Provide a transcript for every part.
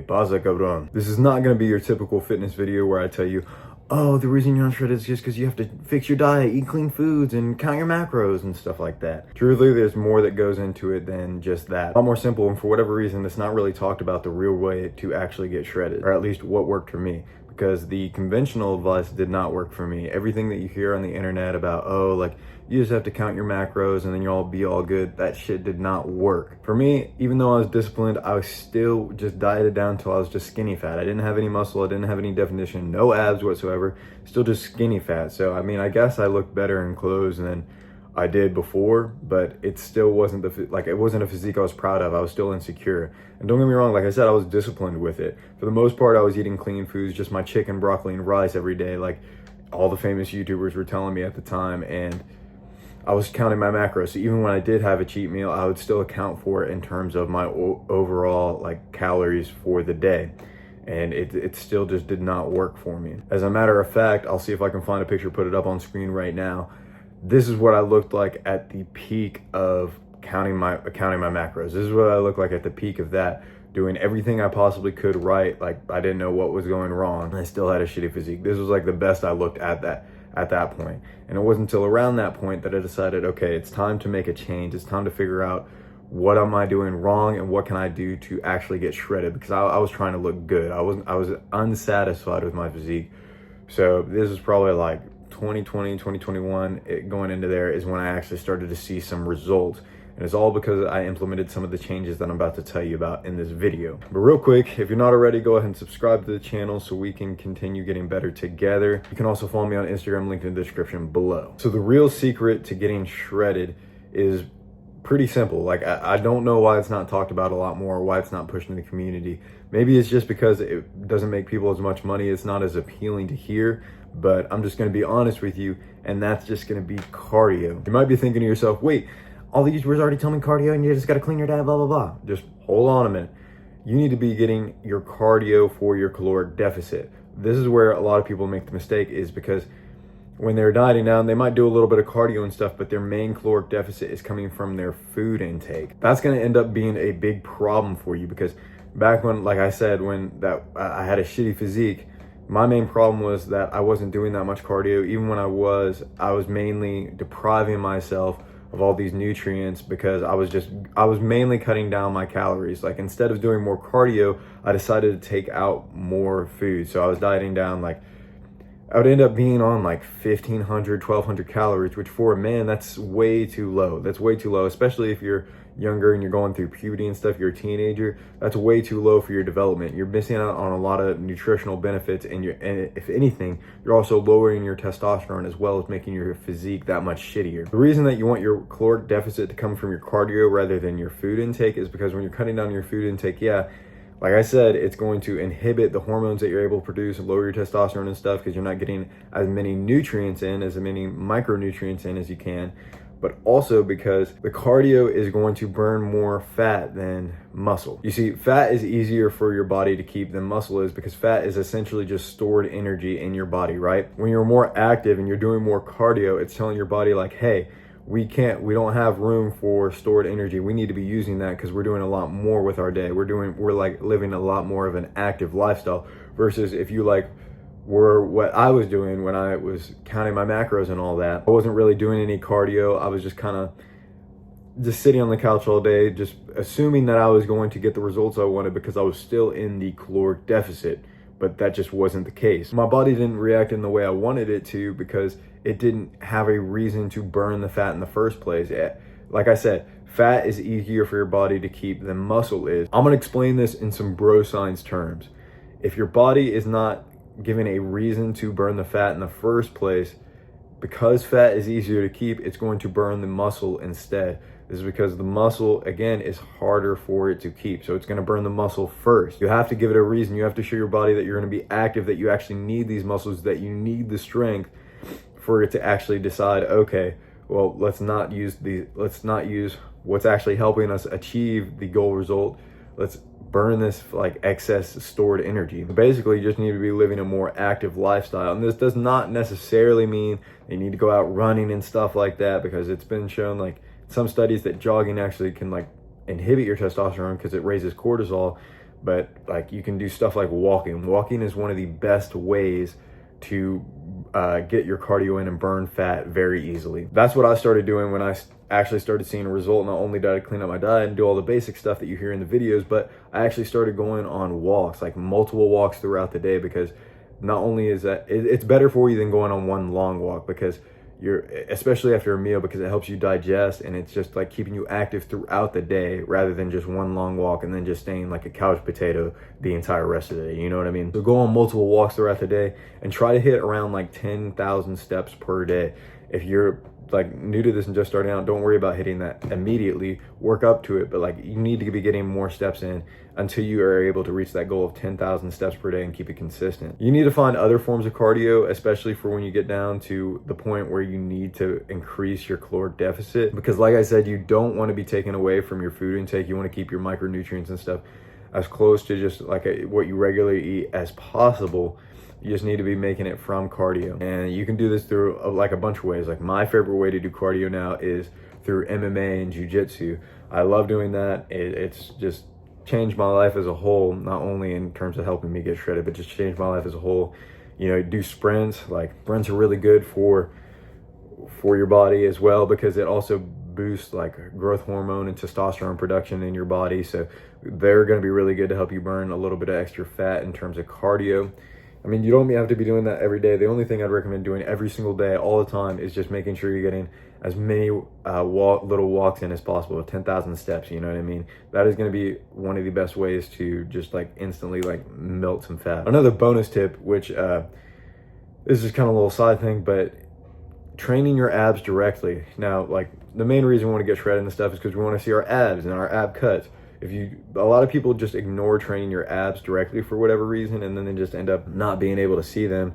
Pasa, cabrón. This is not going to be your typical fitness video where I tell you, oh, the reason you're not shredded is just because you have to fix your diet, eat clean foods, and count your macros and stuff like that. Truthfully, there's more that goes into it than just that. A lot more simple, and for whatever reason, it's not really talked about the real way to actually get shredded, or at least what worked for me. Because the conventional advice did not work for me. Everything that you hear on the internet about, oh, like, you just have to count your macros and then you'll be all good, that shit did not work. For me, even though I was disciplined, I was still just dieted down until I was just skinny fat. I didn't have any muscle, I didn't have any definition, no abs whatsoever, still just skinny fat. So, I mean, I guess I looked better in clothes than I did before, but it still wasn't it wasn't a physique I was proud of. I was still insecure. And don't get me wrong, like I said, I was disciplined with it. For the most part, I was eating clean foods, just my chicken, broccoli, and rice every day, like all the famous YouTubers were telling me at the time. And I was counting my macros. So even when I did have a cheat meal, I would still account for it in terms of my overall like calories for the day. And it still just did not work for me. As a matter of fact, I'll see if I can find a picture, put it up on screen right now. This is what I looked like at the peak of counting my macros. This is what I looked like at the peak of that, doing everything I possibly could right. Like I didn't know what was going wrong. I still had a shitty physique. This was like the best I looked at that point. And it wasn't until around that point that I decided, okay, it's time to make a change. It's time to figure out what am I doing wrong and what can I do to actually get shredded, because I was trying to look good. I was unsatisfied with my physique. So this is probably like 2020, 2021, going into there is when I actually started to see some results. And it's all because I implemented some of the changes that I'm about to tell you about in this video. But real quick, if you're not already, go ahead and subscribe to the channel so we can continue getting better together. You can also follow me on Instagram, linked in the description below. So the real secret to getting shredded is pretty simple. Like I don't know why it's not talked about a lot more, why it's not pushed in the community. Maybe it's just because it doesn't make people as much money. It's not as appealing to hear. But I'm just going to be honest with you, and that's just going to be cardio. You might be thinking to yourself, wait, all the YouTubers already tell me cardio and you just got to clean your diet, blah, blah, blah. Just hold on a minute. You need to be getting your cardio for your caloric deficit. This is where a lot of people make the mistake, is because when they're dieting down, they might do a little bit of cardio and stuff, but their main caloric deficit is coming from their food intake. That's going to end up being a big problem for you, because back when, like I said, I had a shitty physique, my main problem was that I wasn't doing that much cardio. Even when I was mainly depriving myself of all these nutrients, because I was mainly cutting down my calories. Like instead of doing more cardio, I decided to take out more food. So I was dieting down, like I would end up being on like 1,500, 1,200 calories, which for a man, that's way too low. That's way too low, especially if you're younger and you're going through puberty and stuff, you're a teenager. That's way too low for your development. You're missing out on a lot of nutritional benefits, and if anything, you're also lowering your testosterone as well as making your physique that much shittier. The reason that you want your caloric deficit to come from your cardio rather than your food intake is because when you're cutting down your food intake, like I said, it's going to inhibit the hormones that you're able to produce and lower your testosterone and stuff, because you're not getting as many nutrients in, as many micronutrients in as you can. But also because the cardio is going to burn more fat than muscle. You see, fat is easier for your body to keep than muscle is, because fat is essentially just stored energy in your body, right? When you're more active and you're doing more cardio, it's telling your body like, hey, we don't have room for stored energy. We need to be using that because we're doing a lot more with our day. We're like living a lot more of an active lifestyle, versus if you were what I was doing when I was counting my macros and all that. I wasn't really doing any cardio. I was just kind of just sitting on the couch all day, just assuming that I was going to get the results I wanted because I was still in the caloric deficit. But that just wasn't the case. My body didn't react in the way I wanted it to because it didn't have a reason to burn the fat in the first place. Like I said, fat is easier for your body to keep than muscle is. I'm gonna explain this in some bro science terms. If your body is not given a reason to burn the fat in the first place, because fat is easier to keep, it's going to burn the muscle instead. This is because the muscle, again, is harder for it to keep. So it's going to burn the muscle first. You have to give it a reason. You have to show your body that you're going to be active, that you actually need these muscles, that you need the strength for it to actually decide, okay, well, let's not use what's actually helping us achieve the goal result. Let's burn this like excess stored energy. Basically, you just need to be living a more active lifestyle. And this does not necessarily mean you need to go out running and stuff like that, because it's been shown, like some studies, that jogging actually can like inhibit your testosterone because it raises cortisol. but like you can do stuff like walking. Walking is one of the best ways to get your cardio in and burn fat very easily. That's what I started doing when I actually started seeing a result. Not only did I clean up my diet and do all the basic stuff that you hear in the videos, but I actually started going on walks, like multiple walks throughout the day, because not only is that it's better for you than going on one long walk, because you're, especially after a meal, because it helps you digest, and it's just like keeping you active throughout the day rather than just one long walk and then just staying like a couch potato the entire rest of the day. You know what I mean? So go on multiple walks throughout the day and try to hit around like 10,000 steps per day. If you're like new to this and just starting out, don't worry about hitting that immediately. Work up to it, but like you need to be getting more steps in until you are able to reach that goal of 10,000 steps per day and keep it consistent. You need to find other forms of cardio, especially for when you get down to the point where you need to increase your caloric deficit, because like I said, you don't want to be taken away from your food intake. You want to keep your micronutrients and stuff as close to just like what you regularly eat as possible. You just need to be making it from cardio. And you can do this through like a bunch of ways. Like my favorite way to do cardio now is through MMA and jiu-jitsu. I love doing that. It's just changed my life as a whole, not only in terms of helping me get shredded, but just changed my life as a whole. You know, do sprints. Like sprints are really good for your body as well, because it also boosts like growth hormone and testosterone production in your body. So they're going to be really good to help you burn a little bit of extra fat in terms of cardio. I mean, you don't have to be doing that every day. The only thing I'd recommend doing every single day, all the time, is just making sure you're getting as many little walks in as possible, 10,000 steps, you know what I mean? That is going to be one of the best ways to just like instantly like melt some fat. Another bonus tip, which this is kind of a little side thing, but training your abs directly. Now, like the main reason we want to get shredded and stuff is because we want to see our abs and our ab cuts. A lot of people just ignore training your abs directly for whatever reason, and then they just end up not being able to see them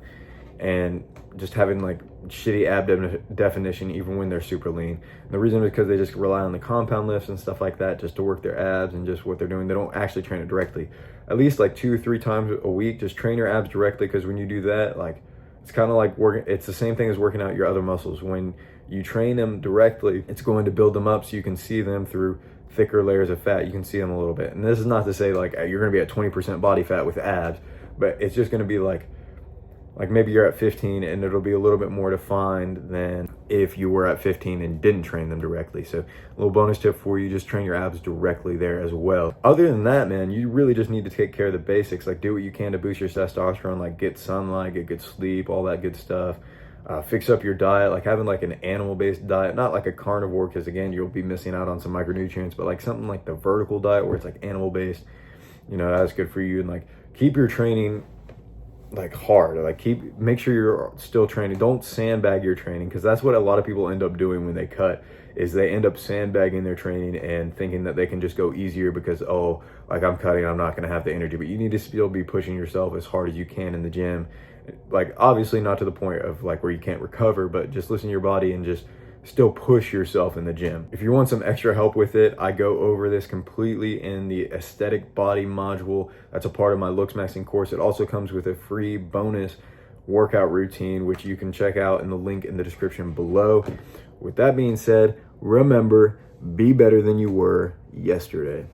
and just having like shitty ab definition even when they're super lean. And the reason is because they just rely on the compound lifts and stuff like that just to work their abs and just what they're doing. They don't actually train it directly. At least like 2 or 3 times a week, just train your abs directly, because when you do that, like it's kind of like working, it's the same thing as working out your other muscles. When you train them directly, it's going to build them up so you can see them through thicker layers of fat. You can see them a little bit. And this is not to say like you're going to be at 20% body fat with abs, but it's just going to be like maybe you're at 15 and it'll be a little bit more defined than if you were at 15 and didn't train them directly. So a little bonus tip for you, just train your abs directly there as well. Other than that, man, you really just need to take care of the basics. Like do what you can to boost your testosterone, like get sunlight, get good sleep, all that good stuff. Fix up your diet, like having like an animal-based diet, not like a carnivore, because again, you'll be missing out on some micronutrients, but like something like the vertical diet where it's like animal-based, you know, that's good for you. And like keep your training like hard, like make sure you're still training. Don't sandbag your training, because that's what a lot of people end up doing when they cut, is they end up sandbagging their training and thinking that they can just go easier because, oh, like I'm cutting, I'm not going to have the energy. But you need to still be pushing yourself as hard as you can in the gym. Like obviously not to the point of like where you can't recover, but just listen to your body and just still push yourself in the gym. If you want some extra help with it, I go over this completely in the aesthetic body module. That's a part of my Looks Maxing course. It also comes with a free bonus workout routine, which you can check out in the link in the description below. With that being said, remember, be better than you were yesterday.